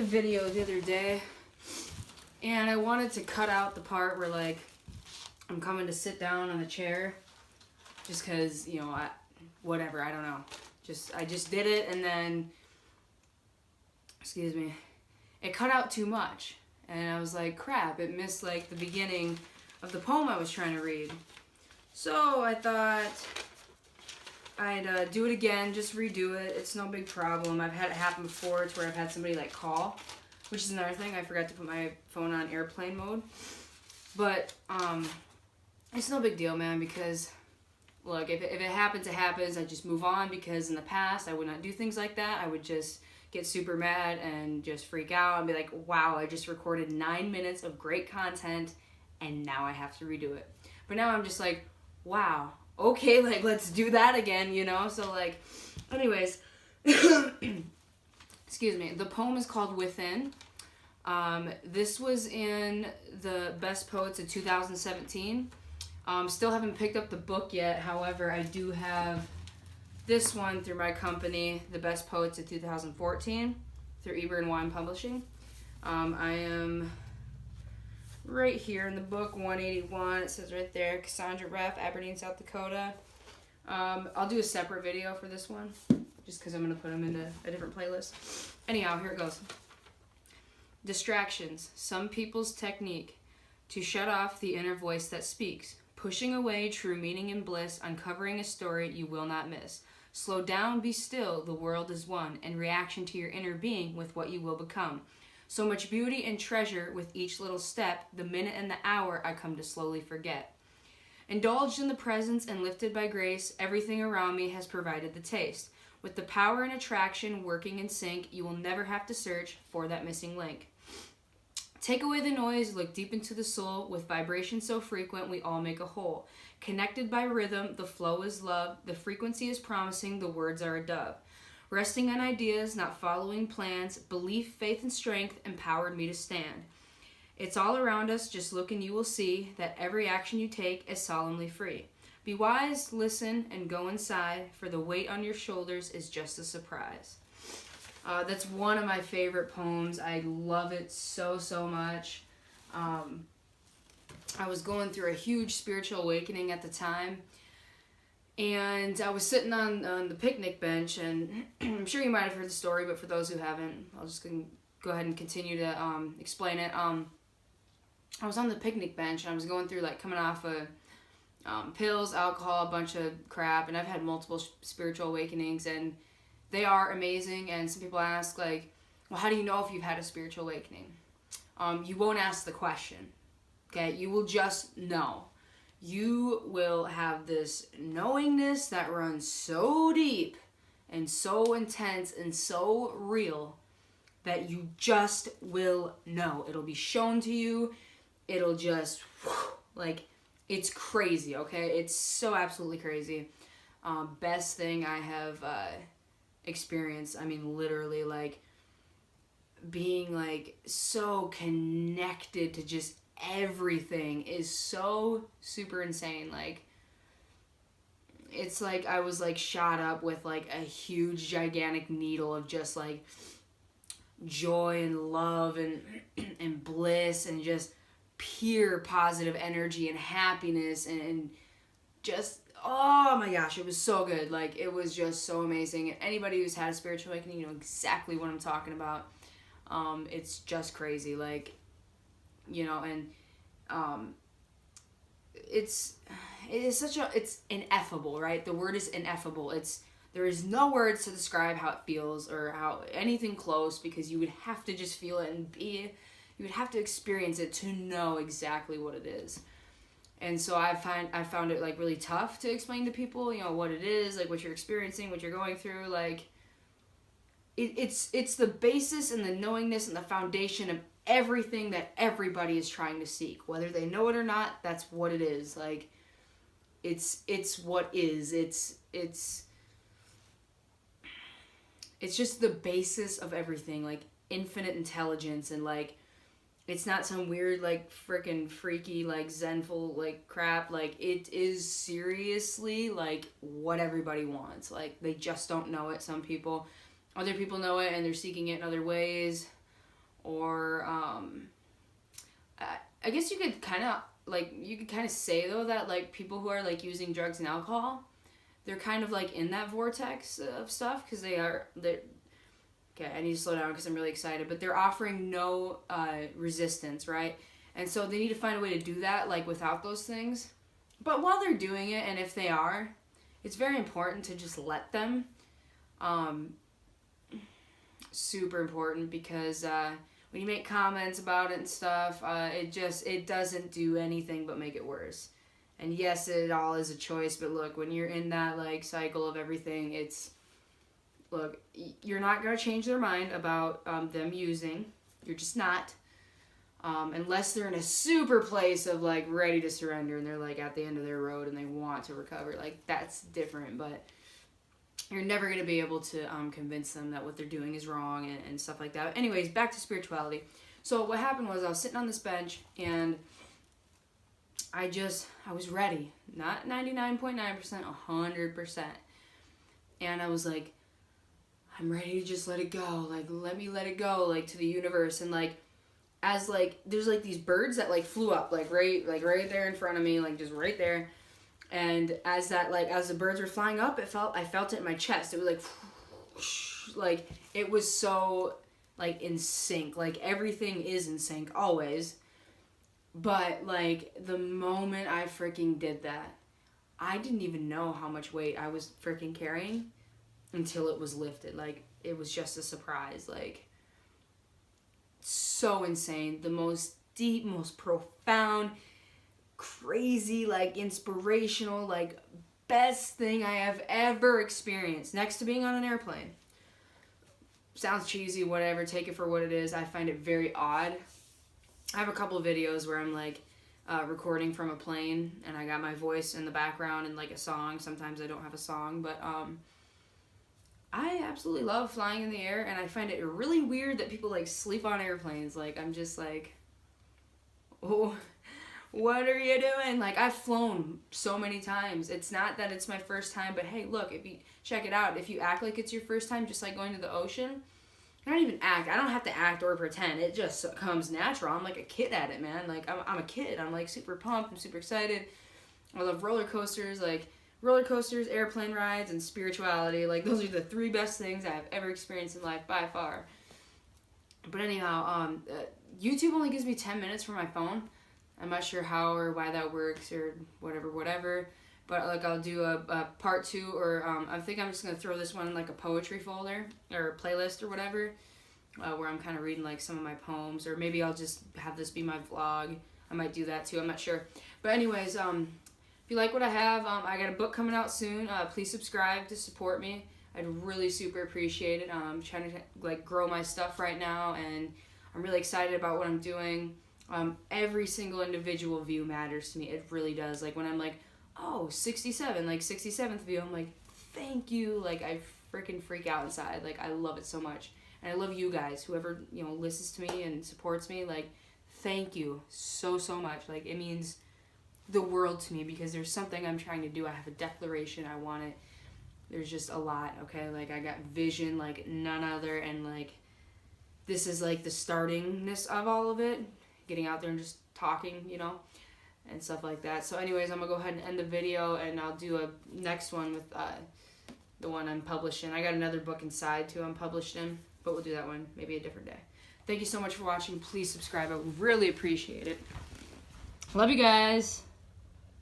video the other day, and I wanted to cut out the part where, like, I'm coming to sit down on a chair, just because, you know, whatever, I don't know. I just did it, and then, excuse me, it cut out too much, and I was like, crap, it missed, like, the beginning of the poem I was trying to read. So I thought I'd do it again, just redo it. It's no big problem. I've had it happen before. It's where I've had somebody, like, call, which is another thing. I forgot to put my phone on airplane mode. But it's no big deal, man, because, look, if it happens, it happens. I just move on, because in the past I would not do things like that. I would just get super mad and just freak out and be like, wow, I just recorded 9 minutes of great content and now I have to redo it. But now I'm just like, wow, okay, like, let's do that again, you know? So, like, anyways, excuse me, the poem is called Within. This was in the Best Poets of 2017. Still haven't picked up the book yet. However, I do have this one through my company, the Best Poets of 2014, through Eber and Wein Publishing. I am right here in the book, 181. It says right there, Cassandra Ref, Aberdeen, South Dakota. I'll do a separate video for this one, just because I'm going to put them into a different playlist. Anyhow, here it goes. Distractions, some people's technique to shut off the inner voice that speaks, pushing away true meaning and bliss, uncovering a story you will not miss. Slow down, be still, the world is one, and reaction to your inner being with what you will become. So much beauty and treasure with each little step, the minute and the hour I come to slowly forget. Indulged in the presence and lifted by grace, everything around me has provided the taste. With the power and attraction working in sync, you will never have to search for that missing link. Take away the noise, look deep into the soul. With vibration so frequent, we all make a whole. Connected by rhythm, the flow is love. The frequency is promising, the words are a dove. Resting on ideas, not following plans. Belief, faith, and strength empowered me to stand. It's all around us, just look and you will see that every action you take is solemnly free. Be wise, listen, and go inside, for the weight on your shoulders is just a surprise. That's one of my favorite poems. I love it so, so much. I was going through a huge spiritual awakening at the time, and I was sitting on the picnic bench, and I'm sure you might have heard the story, but for those who haven't, I'll just go ahead and continue to explain it. I was on the picnic bench, and I was going through, like, coming off of pills, alcohol, a bunch of crap, and I've had multiple spiritual awakenings, and they are amazing. And some people ask, like, well, how do you know if you've had a spiritual awakening? You won't ask the question, okay? You will just know. You will have this knowingness that runs so deep and so intense and so real that you just will know. It'll be shown to you. It'll just, like, it's crazy, okay? It's so absolutely crazy. Best thing I have experienced. I mean, literally, like, being, like, so connected to just everything is so super insane. Like, it's like I was, like, shot up with, like, a huge gigantic needle of just, like, joy and love and bliss and just pure positive energy and happiness and just, oh my gosh, it was so good. Like, it was just so amazing. And anybody who's had a spiritual awakening, you know exactly what I'm talking about. It's just crazy. Like, you know, and it's ineffable, right? The word is ineffable. There is no words to describe how it feels or how anything close, because you would have to just feel it and you would have to experience it to know exactly what it is. And so I found it, like, really tough to explain to people, you know, what it is, like, what you're experiencing, what you're going through. Like, it's the basis and the knowingness and the foundation of everything that everybody is trying to seek. Whether they know it or not, that's what it is. Like, it's what is. It's just the basis of everything. Like, infinite intelligence, and, like, it's not some weird, like, freaking freaky, like, zenful, like, crap. Like, it is seriously, like, what everybody wants. Like, they just don't know it, some people. Other people know it, and they're seeking it in other ways. or I guess you could kind of say though that like people who are like using drugs and alcohol, they're kind of like in that vortex of stuff because they're okay, I need to slow down because I'm really excited, but they're offering no resistance, right? And so they need to find a way to do that like without those things. But while they're doing it, and if they are, it's very important to just let them. Super important, because when you make comments about it and stuff, it doesn't do anything but make it worse. And yes, it all is a choice, but look, when you're in that like cycle of everything, look, you're not going to change their mind about them using. You're just not. Unless they're in a super place of like ready to surrender and they're like at the end of their road and they want to recover. Like that's different, but you're never going to be able to convince them that what they're doing is wrong and stuff like that. Anyways, back to spirituality. So what happened was I was sitting on this bench and I was ready. Not 99.9%, 100%. And I was like, I'm ready to just let it go. Like, let me let it go, like, to the universe. And, like, as, like, there's, like, these birds that, like, flew up, like right there in front of me, like, just right there. And as the birds were flying up, I felt it in my chest. It was, like, whoosh, like, it was so, like, in sync. Like, everything is in sync, always. But, like, the moment I freaking did that, I didn't even know how much weight I was freaking carrying until it was lifted. Like, it was just a surprise. Like, so insane. The most deep, most profound, crazy, like, inspirational, like, best thing I have ever experienced, next to being on an airplane. Sounds cheesy, whatever, take it for what it is. I find it very odd. I have a couple of videos where I'm, like, recording from a plane, and I got my voice in the background and, like, a song. Sometimes I don't have a song, but, I absolutely love flying in the air, and I find it really weird that people, like, sleep on airplanes. Like, I'm just like, oh, what are you doing? Like, I've flown so many times. It's not that it's my first time, but hey, look, if you check it out, if you act like it's your first time, just like going to the ocean, I don't even act. I don't have to act or pretend. It just comes natural. I'm like a kid at it, man. Like, I'm a kid. I'm, like, super pumped. I'm super excited. I love roller coasters, airplane rides, and spirituality. Like, those are the three best things I've ever experienced in life by far. But anyhow, YouTube only gives me 10 minutes for my phone. I'm not sure how or why that works or whatever. But, like, I'll do a part 2, or I think I'm just going to throw this one in, like, a poetry folder or a playlist or whatever, where I'm kind of reading, like, some of my poems. Or maybe I'll just have this be my vlog. I might do that, too. I'm not sure. But anyways, if you like what I have, I got a book coming out soon. Please subscribe to support me. I'd really super appreciate it. I'm trying to, like, grow my stuff right now, and I'm really excited about what I'm doing. Every single individual view matters to me. It really does. Like, when I'm like, oh, 67, like, 67th view, I'm like, thank you. Like, I freaking freak out inside. Like, I love it so much. And I love you guys, whoever, listens to me and supports me. Like, thank you so much. Like, it means the world to me, because there's something I'm trying to do. I have a declaration. I want it. There's just a lot, okay? Like, I got vision like none other, and, like, this is, like, the startingness of all of it. Getting out there and just talking, and stuff like that. So anyways, I'm going to go ahead and end the video, and I'll do a next one with the one I'm publishing. I got another book inside, too, I'm published in, but we'll do that one maybe a different day. Thank you so much for watching. Please subscribe. I would really appreciate it. Love you guys.